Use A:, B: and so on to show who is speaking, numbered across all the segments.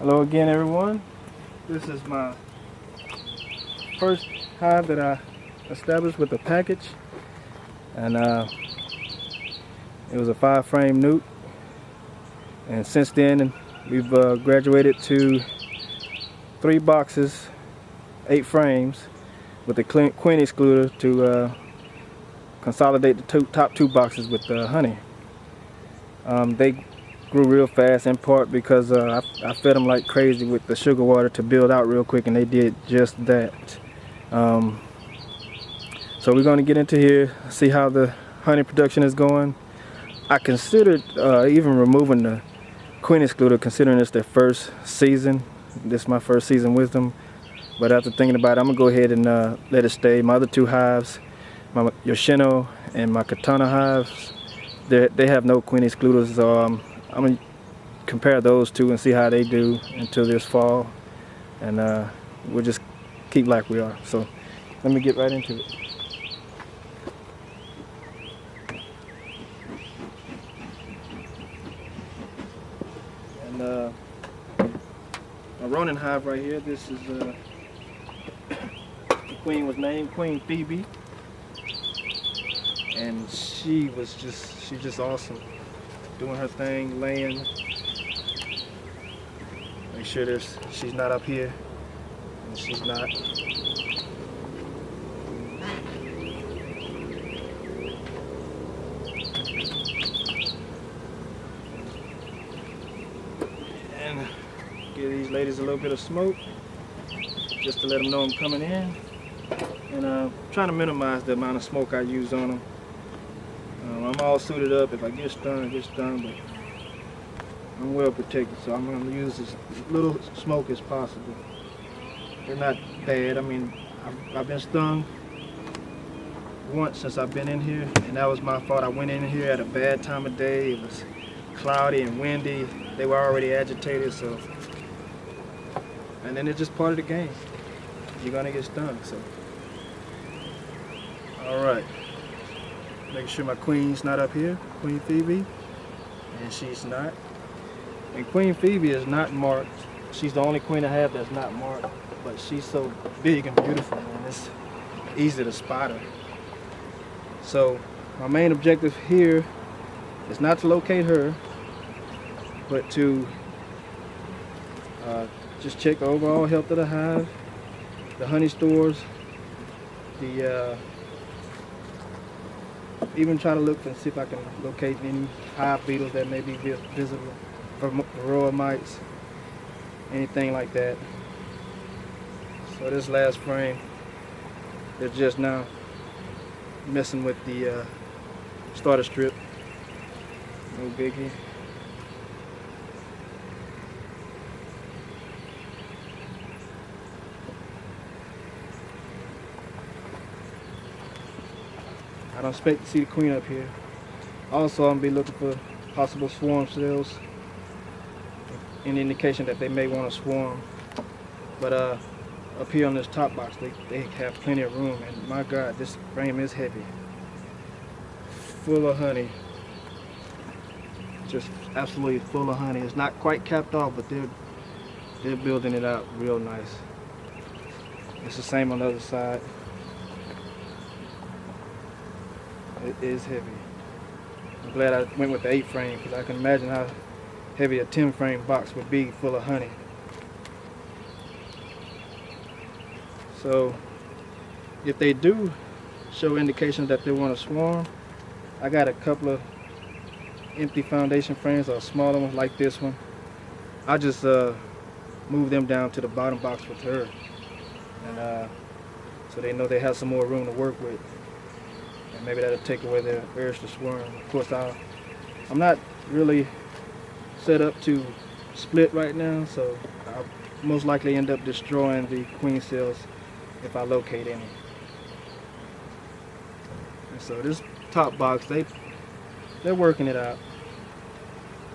A: Hello again, everyone. This is my first hive that I established with a package, and it was a 5-frame nuke. And since then, we've graduated to 3 boxes, 8 frames, with the queen excluder to consolidate the top 2 boxes with honey. They grew real fast, in part because I fed them like crazy with the sugar water to build out real quick, and they did just that. So we're going to get into here, see how the honey production is going. I considered even removing the queen excluder, considering it's their first season. This is my first season with them, but after thinking about it, I'm gonna go ahead and let it stay. My other 2 hives, my Yoshino and my Katana hives, they have no queen excluders, so I'm going to compare those 2 and see how they do until this fall, and we'll just keep like we are. So let me get right into it. And a Ronin Hive right here. This is the queen was named Queen Phoebe, and she's just awesome, doing her thing, laying. Make sure she's not up here, and she's not. And give these ladies a little bit of smoke, just to let them know I'm coming in. And trying to minimize the amount of smoke I use on them. I'm all suited up. If I get stung, I get stung, but I'm well protected, so I'm going to use as little smoke as possible. They're not bad. I mean, I've been stung once since I've been in here, and that was my fault. I went in here at a bad time of day. It was cloudy and windy. They were already agitated, so. And then it's just part of the game. You're going to get stung, so. All right. Making sure my queen's not up here, Queen Phoebe, and she's not. And Queen Phoebe is not marked. She's the only queen I have that's not marked, but she's so big and beautiful, man. It's easy to spot her. So my main objective here is not to locate her, but to just check the overall health of the hive, the honey stores, even try to look and see if I can locate any hive beetles that may be visible, varroa mites, anything like that. So this last frame, they're just now messing with the starter strip. No biggie. I don't expect to see the queen up here. Also, I'm gonna be looking for possible swarm cells, an indication that they may want to swarm. But up here on this top box, they have plenty of room, and my God, this frame is heavy, full of honey, just absolutely full of honey. It's not quite capped off, but they're building it out real nice. It's the same on the other side. It is heavy. I'm glad I went with the 8 frame, because I can imagine how heavy a 10 frame box would be full of honey. So if they do show indications that they want to swarm, I got a couple of empty foundation frames, or smaller ones like this one. I just move them down to the bottom box with her, and so they know they have some more room to work with. Maybe that'll take away their urge to swarm. Of course, I'm not really set up to split right now, so I'll most likely end up destroying the queen cells if I locate any. And so this top box, they're working it out.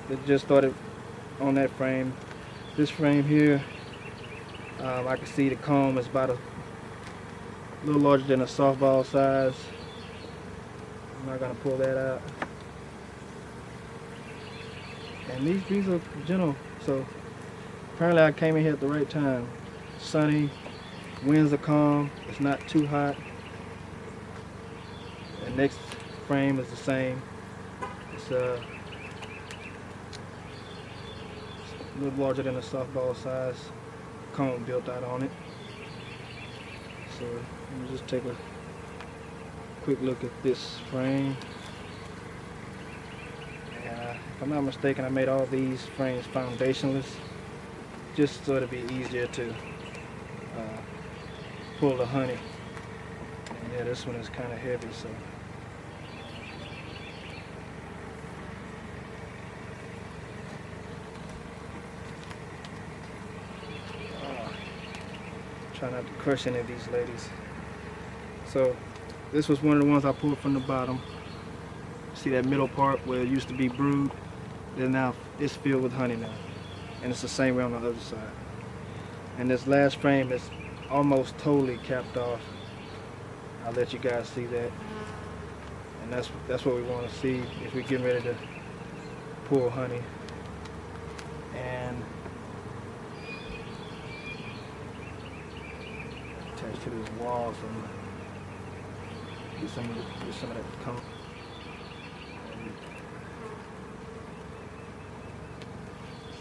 A: They just started on that frame. This frame here, I can see the comb is about a little larger than a softball size. I'm not going to pull that out. And these bees are gentle, so Apparently I came in here at the right time. Sunny, winds are calm, it's not too hot. The next frame is the same. It's a little larger than a softball size cone built out on it. So let me just take a quick look at this frame. And if I'm not mistaken, I made all these frames foundationless, just so it'd be easier to pull the honey. And yeah, this one is kind of heavy, so. Try not to crush any of these ladies. So this was one of the ones I pulled from the bottom. See that middle part where it used to be brood? Then now it's filled with honey now. And it's the same way on the other side. And this last frame is almost totally capped off. I'll let you guys see that. And that's what we want to see if we're getting ready to pull honey. And attached to this wall, so get some of that comb.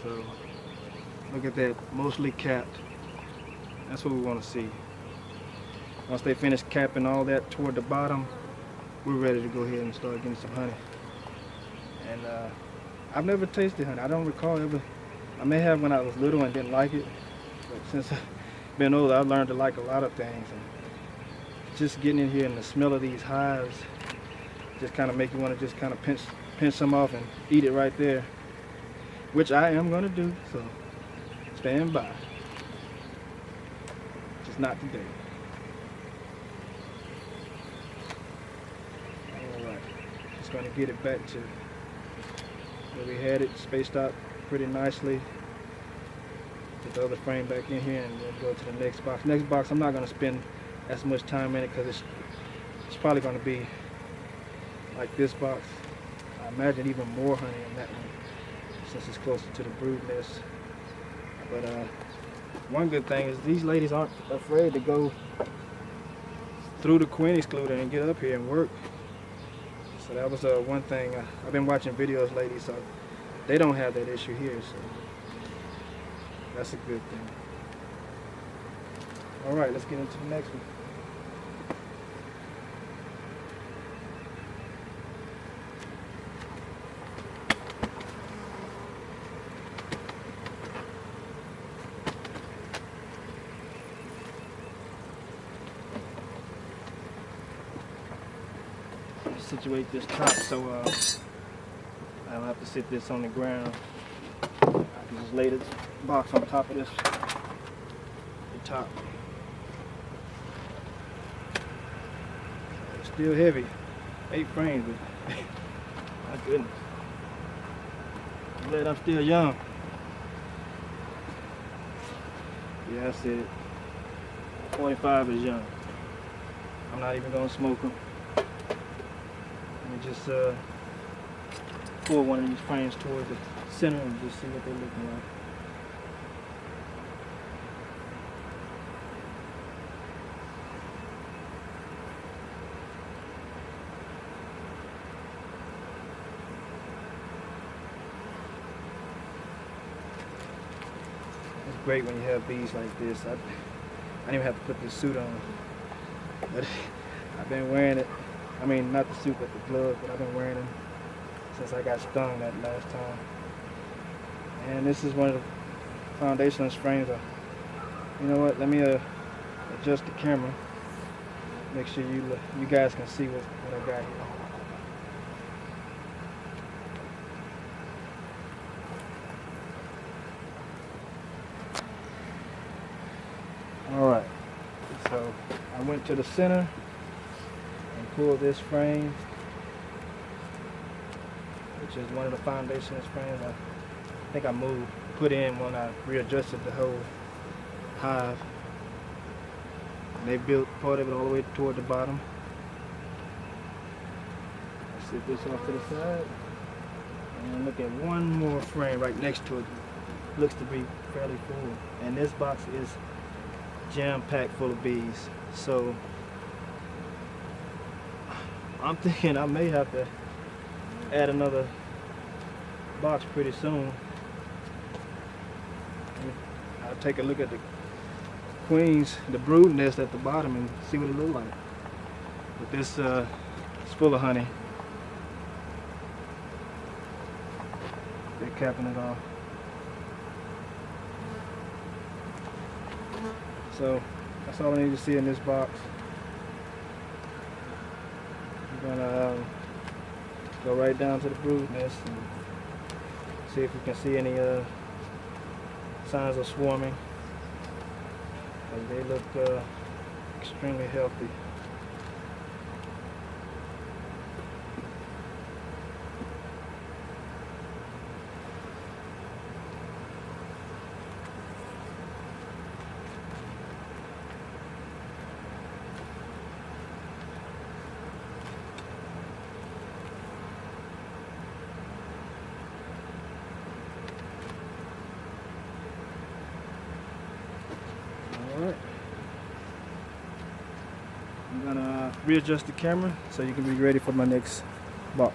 A: So look at that, mostly capped. That's what we want to see. Once they finish capping all that toward the bottom, we're ready to go ahead and start getting some honey. And I've never tasted honey. I don't recall ever. I may have when I was little and didn't like it, but since I've been older, I've learned to like a lot of things. And just getting in here and the smell of these hives just kind of make you want to just kind of pinch some off and eat it right there, which I am going to do, so stand by. Just not today. Alright, just going to get it back to where we had it, spaced out pretty nicely. Put the other frame back in here and then go to the next box. Next box, I'm not going to spend as much time in it because it's probably going to be like this box. I imagine even more honey in that one since it's closer to the brood nest. But one good thing is these ladies aren't afraid to go through the queen excluder and get up here and work. So that was one thing. I've been watching videos lately, so they don't have that issue here. So that's a good thing. All right, let's get into the next one. Situate this top so I don't have to sit this on the ground. I can just lay this box on top of this, the top. It's still heavy, 8 frames, but my goodness. I'm glad I'm still young. Yeah, I said 45 is young. I'm not even gonna smoke them. Just pull one of these frames toward the center and just see what they're looking like. It's great when you have bees like this. I didn't even have to put this suit on, but I've been wearing it. I mean, not the suit, but the gloves, but I've been wearing them since I got stung that last time. And this is one of the foundationless frames. You know what, let me adjust the camera. Make sure you guys can see what I got here. All right, so I went to the center and pull this frame, which is one of the foundationless frames I think I put in when I readjusted the whole hive. And they built part of it all the way toward the bottom. I'll set this off to the side and look at one more frame right next to it. looks to be fairly full. And this box is jam-packed full of bees. So I'm thinking I may have to add another box pretty soon. I'll take a look at the queens, the brood nest at the bottom, and see what it looks like. But this is full of honey. They're capping it off. So that's all I need to see in this box. I'm gonna go right down to the brood nest and see if we can see any signs of swarming. They look extremely healthy. Alright. I'm gonna readjust the camera so you can be ready for my next box.